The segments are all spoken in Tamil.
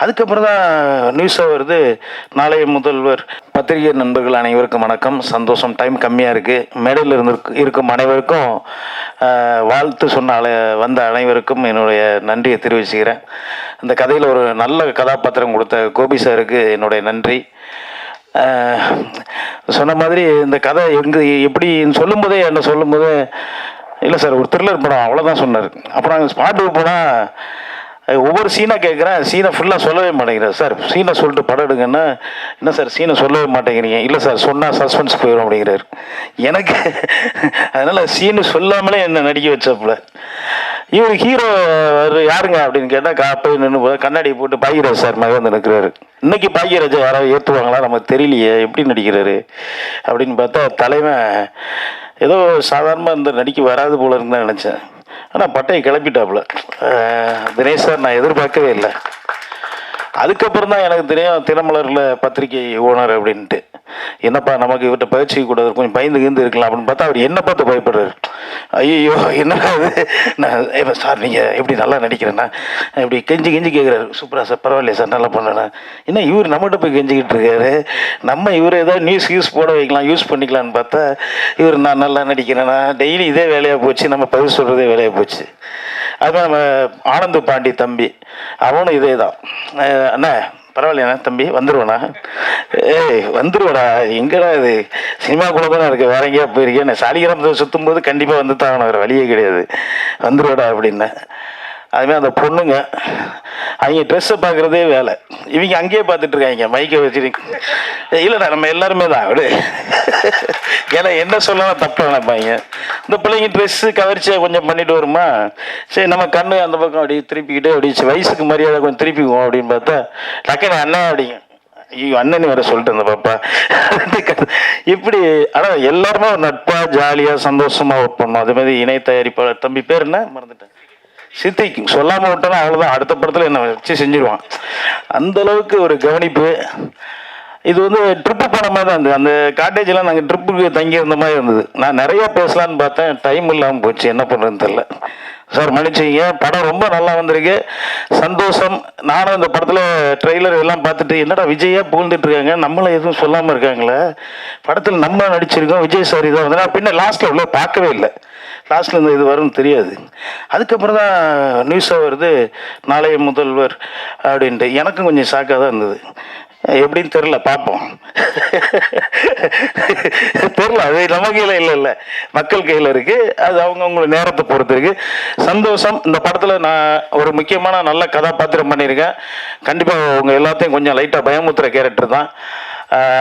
அதுக்கப்புறம் தான் நியூஸாக வருது, நாளைய முதல்வர். பத்திரிகை நண்பர்கள் அனைவருக்கும் வணக்கம். சந்தோஷம். டைம் கம்மியாக இருக்குது. மேடையில் இருக்கும் அனைவருக்கும் வாழ்த்து சொன்ன வந்த அனைவருக்கும் என்னுடைய நன்றியை தெரிவிச்சுக்கிறேன். இந்த கதையில் ஒரு நல்ல கதாபாத்திரம் கொடுத்த கோபி சாருக்கு என்னுடைய நன்றி. சொன்ன மாதிரி இந்த கதை எப்படின்னு சொல்லும்போதே என்ன சொல்லும்போது, இல்லை சார் ஒரு த்ரில்லர் படம் அவ்வளோதான் சொன்னார். அப்புறம் அங்கே ஸ்பாட்டுக்கு போனால் ஒவ்வொரு சீனாக கேட்குறேன், சீனை ஃபுல்லாக சொல்லவே மாட்டேங்கிறேன். சார் சீனை சொல்லிட்டு படம் எடுங்கன்னா, என்ன சார் சீனை சொல்லவே மாட்டேங்கிறீங்க? இல்லை சார் சொன்னால் சஸ்பென்ஸ் போயிடும் அப்படிங்கிறார். எனக்கு அதனால் சீனு சொல்லாமலே என்னை நடிக்க வச்சாப்புல. இவர் ஹீரோ யாருங்க அப்படின்னு கேட்டால் போய் நின்று கண்ணாடி போட்டு பாக்யராஜ் சார் மாதிரி வந்து நிற்கிறாரு. இன்னைக்கு பாக்யராஜை யாராவது ஏற்றுவாங்களா நமக்கு தெரியலையே, எப்படி நடிக்கிறாரு அப்படின்னு பார்த்தா தலைவன் ஏதோ சாதாரணமாக இந்த நடிக்க வராது போல இருந்தால் நினச்சேன். ஆனால் பட்டையை கிளப்பிட்டாப்புல. தினேஷ் சார் நான் எதிர்பார்க்கவே இல்லை. அதுக்கப்புறம் தான் எனக்கு தெரியும் தினமலரில் பத்திரிகை ஓனர் அப்படின்ட்டு. என்னப்பா நமக்கு இவர்கிட்ட பயிற்சி கூடாது, கொஞ்சம் பயந்து இருக்கலாம் அப்படின்னு பார்த்தா அவர் என்ன பார்த்து பயப்படுறாரு. ஐயோ என்னடா அது, நான் சார் நீங்கள் எப்படி நல்லா நடிக்கிறேன்னா இப்படி கெஞ்சி கேட்குறாரு. சூப்பரா சார், பரவாயில்லையா சார், நல்லா பண்ணேண்ணா. என்ன இவர் நம்மகிட்ட போய் கெஞ்சிக்கிட்டு இருக்காரு. நம்ம இவர் ஏதாவது யூஸ் போட வைக்கலாம், யூஸ் பண்ணிக்கலான்னு பார்த்தா இவர் நான் நல்லா நடிக்கிறேன்னா டெய்லி இதே வேலையாக போச்சு, நம்ம பதில் சொல்கிறதே வேலையாக போச்சு. அதுமாதிரி நம்ம ஆனந்த பாண்டி தம்பி அவனும் இதே தான். அண்ணா பரவாயில்லையாண்ணா தம்பி வந்துடுவேண்ணா. வந்துடுவேடா, எங்கடா இது சினிமாக்குள்ளே தானே இருக்குது, வேற எங்கேயா போயிருக்கேன். நான் சாலிகிராமத்தை சுற்றும் போது கண்டிப்பாக வந்து தான் வேறு வழியே கிடையாது, வந்துடுவேடா அப்படின்னேன். அதுமாதிரி அந்த பொண்ணுங்க அவங்க ட்ரெஸ்ஸை பார்க்குறதே வேலை, இவங்க அங்கேயே பார்த்துட்டு இருக்காங்க மைக்கை வச்சுட்டு. இல்லைடா நம்ம எல்லாருமே தான் அப்படி, ஏன்னா என்ன சொல்லலாம் தப்பாக நினைப்பாங்க. இந்த பிள்ளைங்க ட்ரெஸ்ஸு கவர்ச்சியாக கொஞ்சம் பண்ணிட்டு வருமா, சரி நம்ம கண்ணு அந்த பக்கம் அப்படி திருப்பிக்கிட்டு அப்படி வயசுக்கு மரியாதை கொஞ்சம் திருப்பிக்குவோம் அப்படின்னு பார்த்தா டக்குனு அண்ணன் அப்படிங்க. ஐயோ அண்ணன் வேற சொல்லிட்டு அந்த பாப்பா இப்படி. ஆனால் எல்லாருமே ஒரு நட்பாக ஜாலியாக சந்தோஷமாக ஒர்க் பண்ணோம். அதே மாதிரி இணை தயாரிப்பாளர் தம்பி பேர் என்ன மறந்துட்டேன், சித்திக்கு சொல்லாமல் விட்டோன்னா அவ்வளோதான், அடுத்த படத்தில் என்னை வச்சு செஞ்சிருவான். அந்த அளவுக்கு ஒரு கவனிப்பு. இது வந்து ட்ரிப்பு போன மாதிரி தான் இருந்தது. அந்த காட்டேஜெலாம் நாங்கள் ட்ரிப்புக்கு தங்கியிருந்த மாதிரி இருந்தது. நான் நிறையா பேசலான்னு பார்த்தேன், டைம் இல்லாமல் போச்சு, என்ன பண்ணுறதுன்னு தெரில. சார் மன்னிச்சிங்க, படம் ரொம்ப நல்லா வந்திருக்கு, சந்தோஷம். நானும் இந்த படத்தில் ட்ரெய்லர் எல்லாம் பார்த்துட்டு என்னடா விஜயாக புகழ்ந்துட்டு இருக்காங்க, நம்மளை எதுவும் சொல்லாமல் இருக்காங்களே, படத்தில் நம்ம நடிச்சிருக்கோம், விஜய் சார் இதான் வந்து நான் பின்ன லாஸ்ட்டில் உள்ள பார்க்கவே இல்லை. லாஸ்ட்டில் இந்த இது வரும்னு தெரியாது. அதுக்கப்புறம் தான் நியூஸாக வருது, நாளைய முதல்வர் அப்படின்ட்டு. எனக்கும் கொஞ்சம் ஷாக்காக தான் இருந்தது. எப்படின்னு தெரில, பார்ப்போம். தெரில, அது நம்ம கையில் இல்லை, மக்கள் கையில் இருக்குது. அது அவங்கவுங்கள நேரத்தை பொறுத்து இருக்குது. சந்தோஷம். இந்த படத்தில் நான் ஒரு முக்கியமான நல்ல கதாபாத்திரம் பண்ணியிருக்கேன். கண்டிப்பாக உங்கள் எல்லாத்தையும் கொஞ்சம் லைட்டாக பயமுத்துற கேரக்டர் தான்.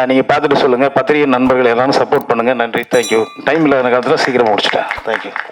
நீங்கள் பார்த்துட்டு சொல்லுங்கள். பத்திரிகை நண்பர்கள் எல்லாரும் சப்போர்ட் பண்ணுங்கள். நன்றி, தேங்க்யூ. டைம் இல்லாத காலத்தில் சீக்கிரமாக முடிச்சிட்டேன். தேங்க்யூ.